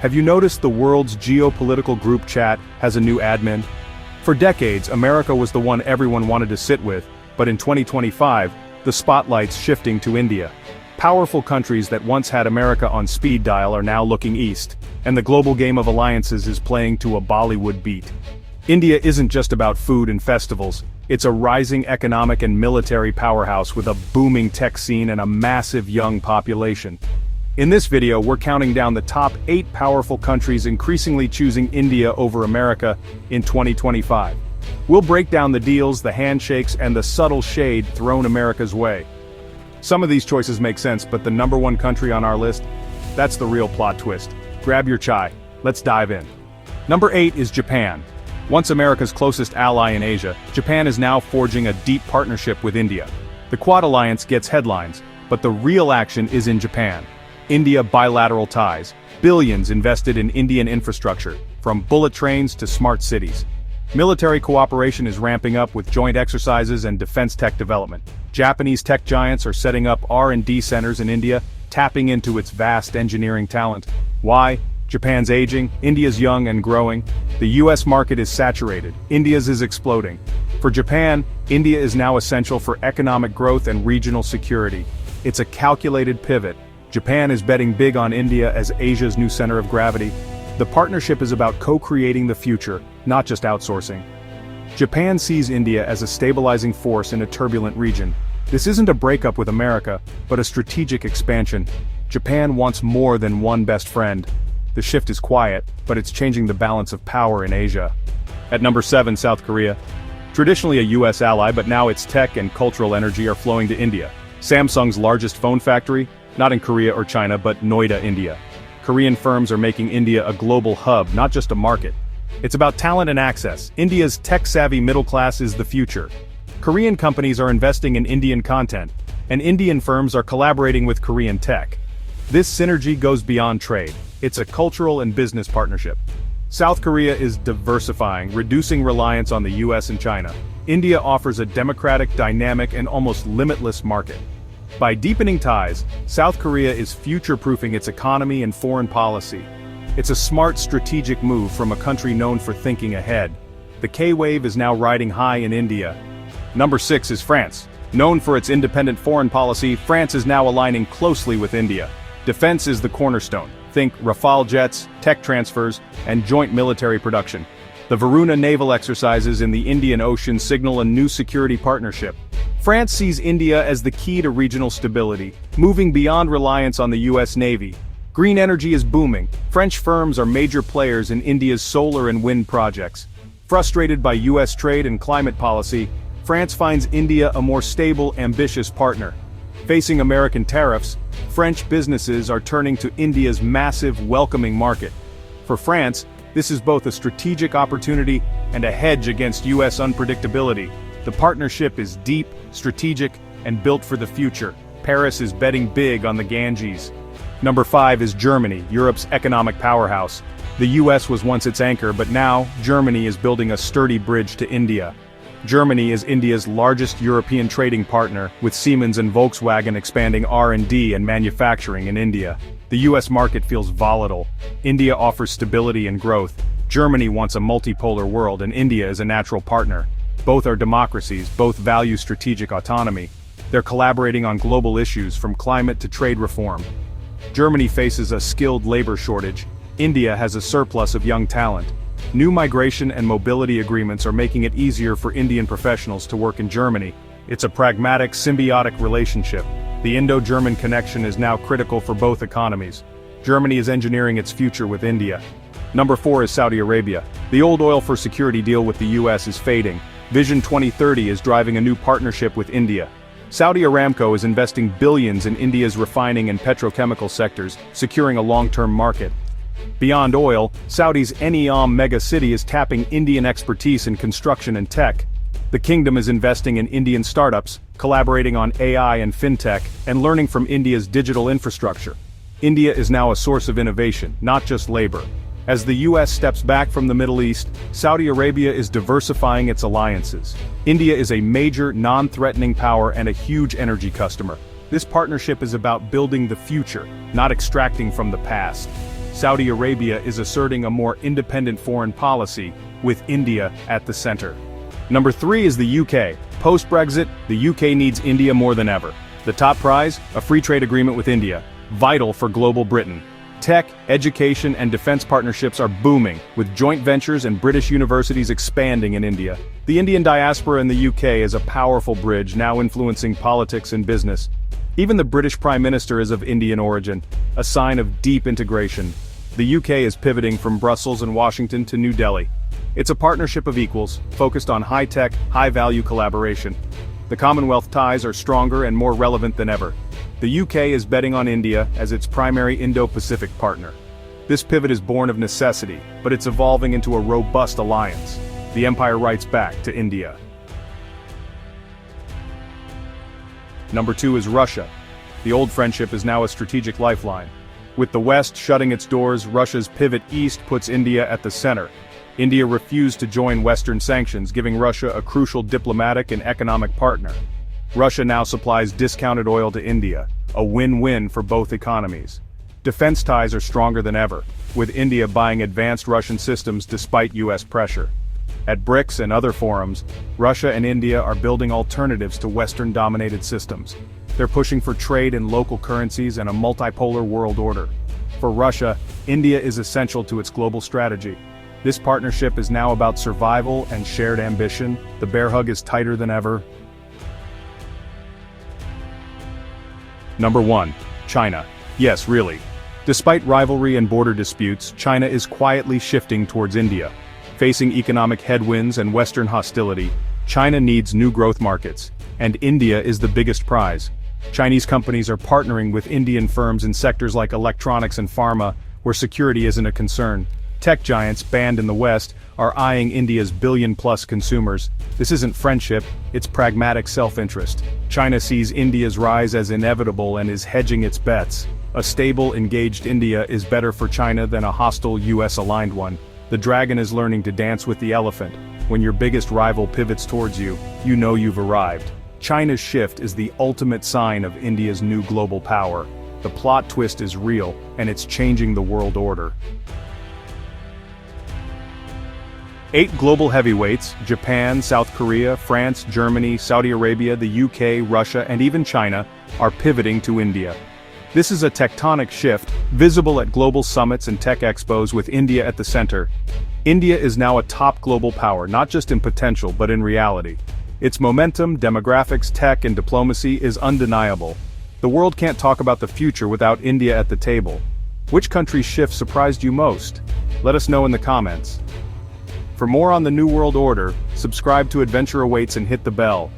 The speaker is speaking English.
Have you noticed the world's geopolitical group chat has a new admin? For decades, America was the one everyone wanted to sit with, but in 2025, the spotlight's shifting to India. Powerful countries that once had America on speed dial are now looking east, and the global game of alliances is playing to a Bollywood beat. India isn't just about food and festivals, it's a rising economic and military powerhouse with a booming tech scene and a massive young population. In this video, we're counting down the top 8 powerful countries increasingly choosing India over America in 2025. We'll break down the deals, the handshakes, and the subtle shade thrown America's way. Some of these choices make sense, but the number one country on our list? That's the real plot twist. Grab your chai. Let's dive in. Number 8 is Japan. Once America's closest ally in Asia, Japan is now forging a deep partnership with India. The Quad Alliance gets headlines, but the real action is in Japan. India bilateral ties, billions invested in Indian infrastructure, from bullet trains to smart cities. Military cooperation is ramping up with joint exercises and defense tech development. Japanese tech giants are setting up R&D centers in India, tapping into its vast engineering talent. Why? Japan's aging, India's young and growing. The US market is saturated, India's is exploding. For Japan, India is now essential for economic growth and regional security. It's a calculated pivot. Japan is betting big on India as Asia's new center of gravity. The partnership is about co-creating the future, not just outsourcing. Japan sees India as a stabilizing force in a turbulent region. This isn't a breakup with America, but a strategic expansion. Japan wants more than one best friend. The shift is quiet, but it's changing the balance of power in Asia. At number 7, South Korea. Traditionally a US ally, but now its tech and cultural energy are flowing to India. Samsung's largest phone factory? Not in Korea or China, but Noida, India. Korean firms are making India a global hub, not just a market. It's about talent and access. India's tech-savvy middle class is the future. Korean companies are investing in Indian content, and Indian firms are collaborating with Korean tech. This synergy goes beyond trade. It's a cultural and business partnership. South Korea is diversifying, reducing reliance on the US and China. India offers a democratic, dynamic, and almost limitless market. By deepening ties, South Korea is future-proofing its economy and foreign policy. It's a smart strategic move from a country known for thinking ahead. The K-wave is now riding high in India. Number 6 is France. Known for its independent foreign policy, France is now aligning closely with India. Defense is the cornerstone. Think Rafale jets, tech transfers, and joint military production. The Varuna naval exercises in the Indian Ocean signal a new security partnership. France sees India as the key to regional stability, moving beyond reliance on the US Navy. Green energy is booming. French firms are major players in India's solar and wind projects. Frustrated by US trade and climate policy, France finds India a more stable, ambitious partner. Facing American tariffs, French businesses are turning to India's massive, welcoming market. For France, this is both a strategic opportunity and a hedge against US unpredictability. The partnership is deep, strategic, and built for the future. Paris is betting big on the Ganges. Number 5 is Germany, Europe's economic powerhouse. The US was once its anchor, but now, Germany is building a sturdy bridge to India. Germany is India's largest European trading partner, with Siemens and Volkswagen expanding R&D and manufacturing in India. The US market feels volatile. India offers stability and growth. Germany wants a multipolar world, and India is a natural partner. Both are democracies, both value strategic autonomy. They're collaborating on global issues from climate to trade reform. Germany faces a skilled labor shortage. India has a surplus of young talent. New migration and mobility agreements are making it easier for Indian professionals to work in Germany. It's a pragmatic, symbiotic relationship. The Indo-German connection is now critical for both economies. Germany is engineering its future with India. Number 4 is Saudi Arabia. The old oil for security deal with the US is fading. Vision 2030 is driving a new partnership with India. Saudi Aramco is investing billions in India's refining and petrochemical sectors, securing a long-term market. Beyond oil, Saudi's Neom mega-city is tapping Indian expertise in construction and tech. The kingdom is investing in Indian startups, collaborating on AI and fintech, and learning from India's digital infrastructure. India is now a source of innovation, not just labor. As the US steps back from the Middle East, Saudi Arabia is diversifying its alliances. India is a major, non-threatening power and a huge energy customer. This partnership is about building the future, not extracting from the past. Saudi Arabia is asserting a more independent foreign policy, with India at the center. Number 3 is the UK. Post-Brexit, the UK needs India more than ever. The top prize? A free trade agreement with India, vital for global Britain. Tech, education, and defense partnerships are booming, with joint ventures and British universities expanding in India. The Indian diaspora in the UK is a powerful bridge now influencing politics and business. Even the British Prime Minister is of Indian origin, a sign of deep integration. The UK is pivoting from Brussels and Washington to New Delhi. It's a partnership of equals, focused on high-tech, high-value collaboration. The Commonwealth ties are stronger and more relevant than ever. The UK is betting on India as its primary Indo-Pacific partner. This pivot is born of necessity, but it's evolving into a robust alliance. The empire writes back to India. Number 2 is Russia. The old friendship is now a strategic lifeline. With the West shutting its doors, Russia's pivot east puts India at the center. India refused to join Western sanctions, giving Russia a crucial diplomatic and economic partner. Russia now supplies discounted oil to India, a win-win for both economies. Defense ties are stronger than ever, with India buying advanced Russian systems despite US pressure. At BRICS and other forums, Russia and India are building alternatives to Western-dominated systems. They're pushing for trade in local currencies and a multipolar world order. For Russia, India is essential to its global strategy. This partnership is now about survival and shared ambition. The bear hug is tighter than ever. Number 1. China. Yes, really. Despite rivalry and border disputes, China is quietly shifting towards India. Facing economic headwinds and Western hostility, China needs new growth markets, and India is the biggest prize. Chinese companies are partnering with Indian firms in sectors like electronics and pharma, where security isn't a concern. Tech giants banned in the West are eyeing India's billion-plus consumers. This isn't friendship, it's pragmatic self-interest. China sees India's rise as inevitable and is hedging its bets. A stable, engaged India is better for China than a hostile US-aligned one. The dragon is learning to dance with the elephant. When your biggest rival pivots towards you, you know you've arrived. China's shift is the ultimate sign of India's new global power. The plot twist is real, and it's changing the world order. 8 global heavyweights, Japan, South Korea, France, Germany, Saudi Arabia, the UK, Russia, and even China, are pivoting to India. This is a tectonic shift, visible at global summits and tech expos with India at the center. India is now a top global power, not just in potential but in reality. Its momentum, demographics, tech, and diplomacy is undeniable. The world can't talk about the future without India at the table. Which country's shift surprised you most? Let us know in the comments. For more on the New World Order, subscribe to Adventure Awaits and hit the bell.